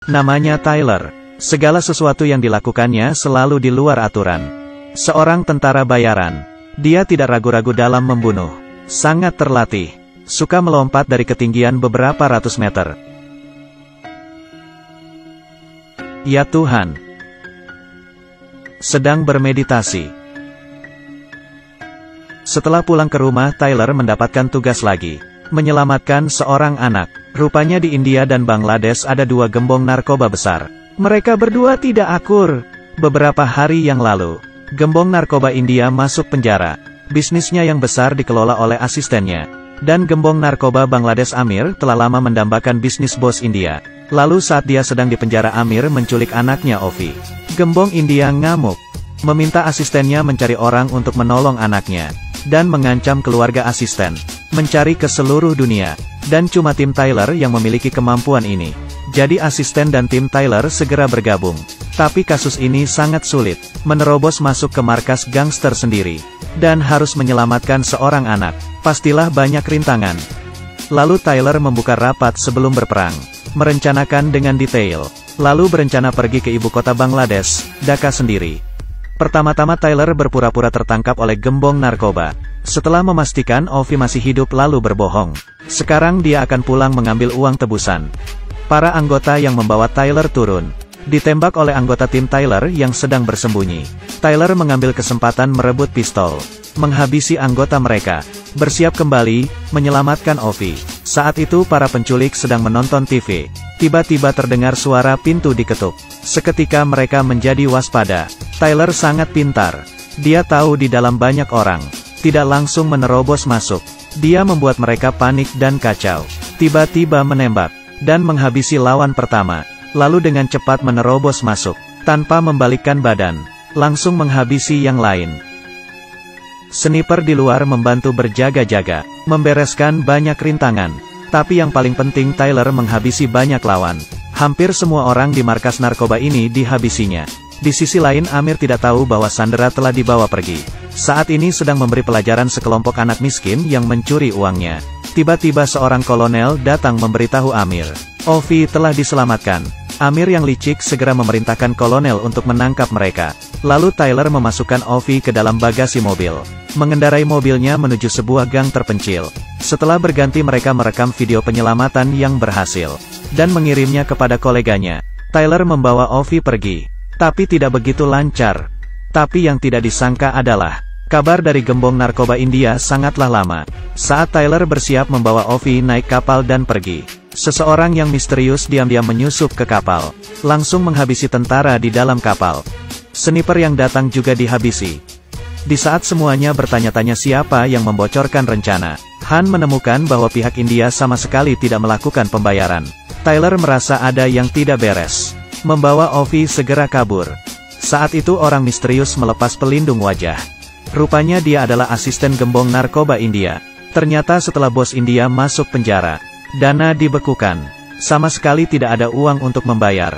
Namanya Tyler. Segala sesuatu yang dilakukannya selalu di luar aturan. Seorang tentara bayaran. Dia tidak ragu-ragu dalam membunuh. Sangat terlatih. Suka melompat dari ketinggian beberapa ratus meter. Ya Tuhan. Sedang bermeditasi. Setelah pulang ke rumah, Tyler mendapatkan tugas lagi. Menyelamatkan seorang anak. Rupanya di India dan Bangladesh ada dua gembong narkoba besar. Mereka berdua tidak akur. Beberapa hari yang lalu, gembong narkoba India masuk penjara. Bisnisnya yang besar dikelola oleh asistennya. Dan gembong narkoba Bangladesh Amir telah lama mendambakan bisnis bos India. Lalu saat dia sedang di penjara, Amir menculik anaknya Ovi. Gembong India ngamuk. Meminta asistennya mencari orang untuk menolong anaknya. Dan mengancam keluarga asisten. Mencari ke seluruh dunia. Dan cuma tim Tyler yang memiliki kemampuan ini. Jadi asisten dan tim Tyler segera bergabung. Tapi kasus ini sangat sulit. Menerobos masuk ke markas gangster sendiri. Dan harus menyelamatkan seorang anak. Pastilah banyak rintangan. Lalu Tyler membuka rapat sebelum berperang. Merencanakan dengan detail. Lalu berencana pergi ke ibu kota Bangladesh, Dhaka sendiri. Pertama-tama Tyler berpura-pura tertangkap oleh gembong narkoba. Setelah memastikan Ovi masih hidup lalu berbohong. Sekarang dia akan pulang mengambil uang tebusan. Para anggota yang membawa Tyler turun. Ditembak oleh anggota tim Tyler yang sedang bersembunyi. Tyler mengambil kesempatan merebut pistol. Menghabisi anggota mereka. Bersiap kembali, menyelamatkan Ovi. Saat itu para penculik sedang menonton TV. Tiba-tiba terdengar suara pintu diketuk. Seketika mereka menjadi waspada. Tyler sangat pintar. Dia tahu di dalam banyak orang. Tidak langsung menerobos masuk. Dia membuat mereka panik dan kacau. Tiba-tiba menembak. Dan menghabisi lawan pertama. Lalu dengan cepat menerobos masuk. Tanpa membalikkan badan. Langsung menghabisi yang lain. Sniper di luar membantu berjaga-jaga. Membereskan banyak rintangan. Tapi yang paling penting Tyler menghabisi banyak lawan. Hampir semua orang di markas narkoba ini dihabisinya. Di sisi lain Amir tidak tahu bahwa Sandra telah dibawa pergi. Saat ini sedang memberi pelajaran sekelompok anak miskin yang mencuri uangnya. Tiba-tiba seorang kolonel datang memberitahu Amir. Ovi telah diselamatkan. Amir yang licik segera memerintahkan kolonel untuk menangkap mereka. Lalu Tyler memasukkan Ovi ke dalam bagasi mobil. Mengendarai mobilnya menuju sebuah gang terpencil. Setelah berganti mereka merekam video penyelamatan yang berhasil. Dan mengirimnya kepada koleganya. Tyler membawa Ovi pergi. Tapi tidak begitu lancar. Tapi yang tidak disangka adalah, kabar dari gembong narkoba India sangatlah lama. Saat Tyler bersiap membawa Ovi naik kapal dan pergi, seseorang yang misterius diam-diam menyusup ke kapal. Langsung menghabisi tentara di dalam kapal. Sniper yang datang juga dihabisi. Di saat semuanya bertanya-tanya siapa yang membocorkan rencana, Han menemukan bahwa pihak India sama sekali tidak melakukan pembayaran. Tyler merasa ada yang tidak beres. Membawa Ovi segera kabur. Saat itu orang misterius melepas pelindung wajah. Rupanya dia adalah asisten gembong narkoba India. Ternyata setelah bos India masuk penjara, dana dibekukan. Sama sekali tidak ada uang untuk membayar.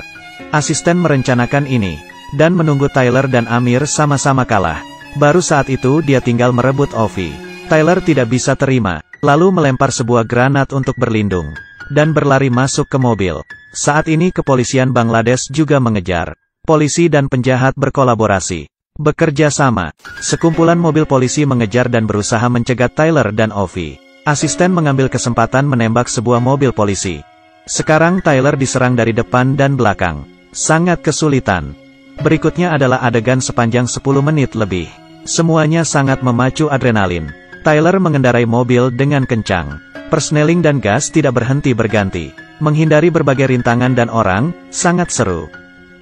Asisten merencanakan ini, dan menunggu Tyler dan Amir sama-sama kalah. Baru saat itu dia tinggal merebut Ovi. Tyler tidak bisa terima, lalu melempar sebuah granat untuk berlindung. Dan berlari masuk ke mobil. Saat ini kepolisian Bangladesh juga mengejar. Polisi dan penjahat berkolaborasi. Bekerja sama. Sekumpulan mobil polisi mengejar dan berusaha mencegat Tyler dan Ovi. Asisten mengambil kesempatan menembak sebuah mobil polisi. Sekarang Tyler diserang dari depan dan belakang. Sangat kesulitan. Berikutnya adalah adegan sepanjang 10 menit lebih. Semuanya sangat memacu adrenalin. Tyler mengendarai mobil dengan kencang. Persneling dan gas tidak berhenti berganti. Menghindari berbagai rintangan dan orang, sangat seru.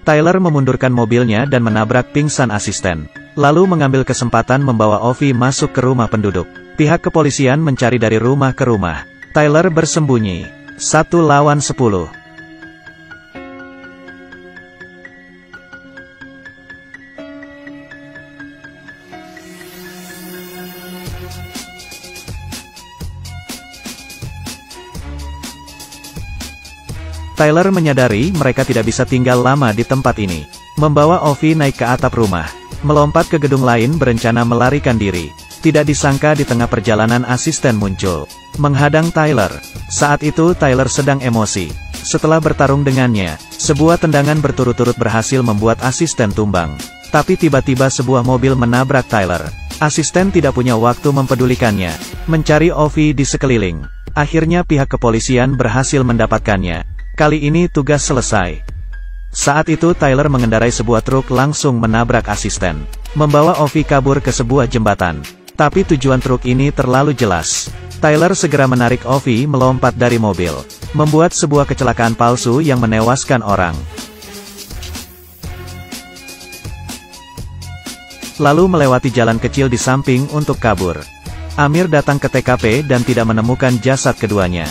Tyler memundurkan mobilnya dan menabrak pingsan asisten. Lalu mengambil kesempatan membawa Ovi masuk ke rumah penduduk. Pihak kepolisian mencari dari rumah ke rumah. Tyler bersembunyi. 1 lawan 10. Tyler menyadari mereka tidak bisa tinggal lama di tempat ini. Membawa Ovi naik ke atap rumah. Melompat ke gedung lain berencana melarikan diri. Tidak disangka di tengah perjalanan asisten muncul. Menghadang Tyler. Saat itu Tyler sedang emosi. Setelah bertarung dengannya, sebuah tendangan berturut-turut berhasil membuat asisten tumbang. Tapi tiba-tiba sebuah mobil menabrak Tyler. Asisten tidak punya waktu mempedulikannya, mencari Ovi di sekeliling. Akhirnya pihak kepolisian berhasil mendapatkannya. Kali ini tugas selesai. Saat itu Tyler mengendarai sebuah truk langsung menabrak asisten, membawa Ovi kabur ke sebuah jembatan. Tapi tujuan truk ini terlalu jelas. Tyler segera menarik Ovi melompat dari mobil, membuat sebuah kecelakaan palsu yang menewaskan orang. Lalu melewati jalan kecil di samping untuk kabur. Amir datang ke TKP dan tidak menemukan jasad keduanya.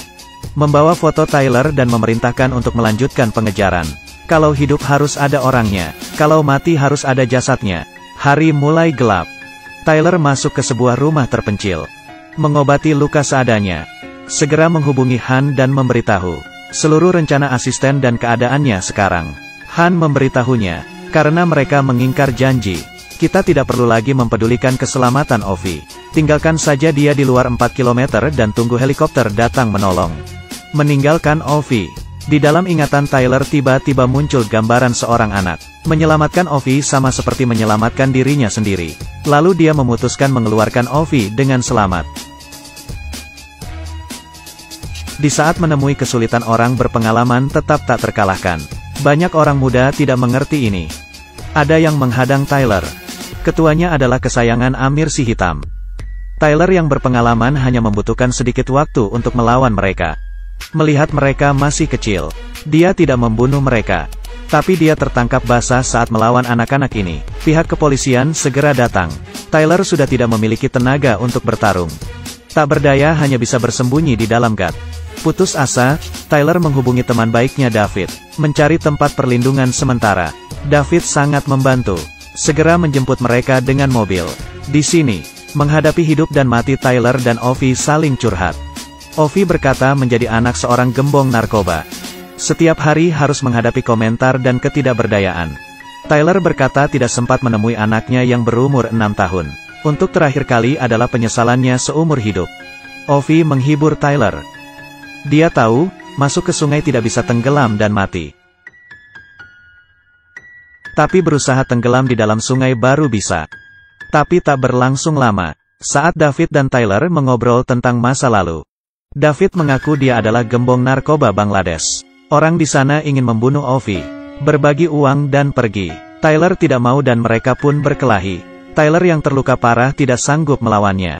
Membawa foto Tyler dan memerintahkan untuk melanjutkan pengejaran. Kalau hidup harus ada orangnya, kalau mati harus ada jasadnya. Hari mulai gelap. Tyler masuk ke sebuah rumah terpencil, mengobati luka seadanya. Segera menghubungi Han dan memberitahu seluruh rencana asisten dan keadaannya sekarang. Han memberitahunya, karena mereka mengingkar janji. Kita tidak perlu lagi mempedulikan keselamatan Ovi. Tinggalkan saja dia di luar 4 km dan tunggu helikopter datang menolong. Meninggalkan Ovi. Di dalam ingatan Tyler tiba-tiba muncul gambaran seorang anak. Menyelamatkan Ovi sama seperti menyelamatkan dirinya sendiri. Lalu dia memutuskan mengeluarkan Ovi dengan selamat. Di saat menemui kesulitan, orang berpengalaman tetap tak terkalahkan. Banyak orang muda tidak mengerti ini. Ada yang menghadang Tyler. Ketuanya adalah kesayangan Amir si hitam. Tyler yang berpengalaman hanya membutuhkan sedikit waktu untuk melawan mereka. Melihat mereka masih kecil, dia tidak membunuh mereka. Tapi dia tertangkap basah saat melawan anak-anak ini. Pihak kepolisian segera datang. Tyler sudah tidak memiliki tenaga untuk bertarung. Tak berdaya, hanya bisa bersembunyi di dalam gat. Putus asa, Tyler menghubungi teman baiknya David, mencari tempat perlindungan sementara. David sangat membantu, segera menjemput mereka dengan mobil. Di sini, menghadapi hidup dan mati, Tyler dan Ovi saling curhat. Ovi berkata menjadi anak seorang gembong narkoba. Setiap hari harus menghadapi komentar dan ketidakberdayaan. Tyler berkata tidak sempat menemui anaknya yang berumur 6 tahun. Untuk terakhir kali adalah penyesalannya seumur hidup. Ovi menghibur Tyler. Dia tahu, masuk ke sungai tidak bisa tenggelam dan mati. Tapi berusaha tenggelam di dalam sungai baru bisa. Tapi tak berlangsung lama, saat David dan Tyler mengobrol tentang masa lalu. David mengaku dia adalah gembong narkoba Bangladesh. Orang di sana ingin membunuh Ovi, berbagi uang dan pergi. Tyler tidak mau dan mereka pun berkelahi. Tyler yang terluka parah tidak sanggup melawannya.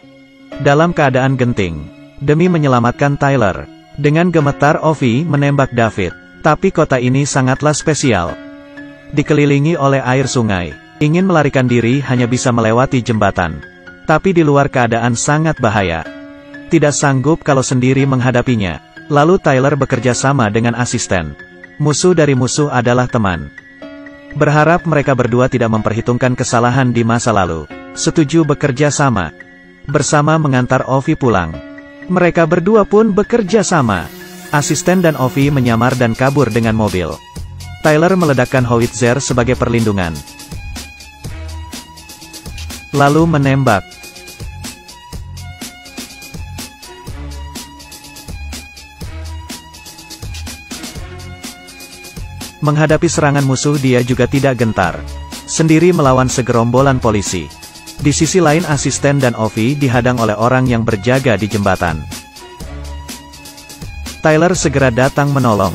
Dalam keadaan genting, demi menyelamatkan Tyler, dengan gemetar Ovi menembak David. Tapi kota ini sangatlah spesial. Dikelilingi oleh air sungai. Ingin melarikan diri hanya bisa melewati jembatan. Tapi di luar keadaan sangat bahaya. Tidak sanggup kalau sendiri menghadapinya. Lalu Tyler bekerja sama dengan asisten. Musuh dari musuh adalah teman. Berharap mereka berdua tidak memperhitungkan kesalahan di masa lalu. Setuju bekerja sama. Bersama mengantar Ovi pulang. Mereka berdua pun bekerja sama. Asisten dan Ovi menyamar dan kabur dengan mobil. Tyler meledakkan howitzer sebagai perlindungan. Lalu menembak. Menghadapi serangan musuh dia juga tidak gentar. Sendiri melawan segerombolan polisi. Di sisi lain asisten dan Ovi dihadang oleh orang yang berjaga di jembatan. Tyler segera datang menolong.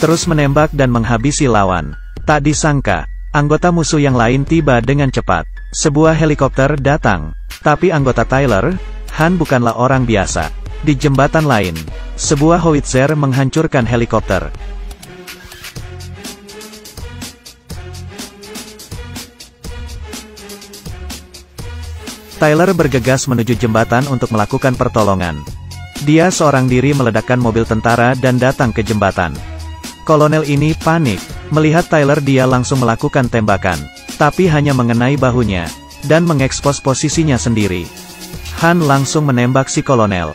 Terus menembak dan menghabisi lawan. Tak disangka, anggota musuh yang lain tiba dengan cepat. Sebuah helikopter datang. Tapi anggota Tyler, Han, bukanlah orang biasa. Di jembatan lain, sebuah howitzer menghancurkan helikopter. Tyler bergegas menuju jembatan untuk melakukan pertolongan. Dia seorang diri meledakkan mobil tentara dan datang ke jembatan. Kolonel ini panik. Melihat Tyler, dia langsung melakukan tembakan. Tapi hanya mengenai bahunya, dan mengekspos posisinya sendiri. Han langsung menembak si kolonel.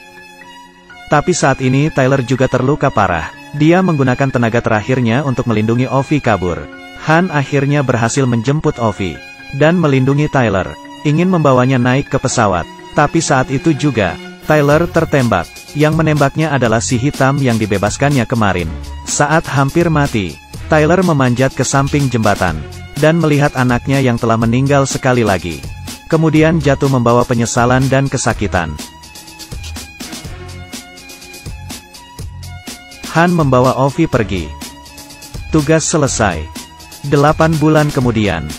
Tapi saat ini Tyler juga terluka parah. Dia menggunakan tenaga terakhirnya untuk melindungi Ovi kabur. Han akhirnya berhasil menjemput Ovi, dan melindungi Tyler. Ingin membawanya naik ke pesawat. Tapi saat itu juga, Tyler tertembak. Yang menembaknya adalah si hitam yang dibebaskannya kemarin. Saat hampir mati, Tyler memanjat ke samping jembatan, dan melihat anaknya yang telah meninggal sekali lagi. Kemudian jatuh membawa penyesalan dan kesakitan. Han membawa Ovi pergi. Tugas selesai. 8 bulan kemudian,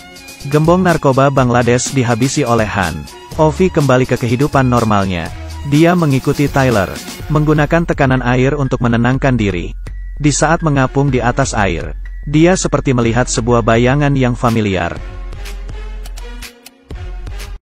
gembong narkoba Bangladesh dihabisi oleh Han. Ovi kembali ke kehidupan normalnya. Dia mengikuti Tyler, menggunakan tekanan air untuk menenangkan diri. Di saat mengapung di atas air, dia seperti melihat sebuah bayangan yang familiar.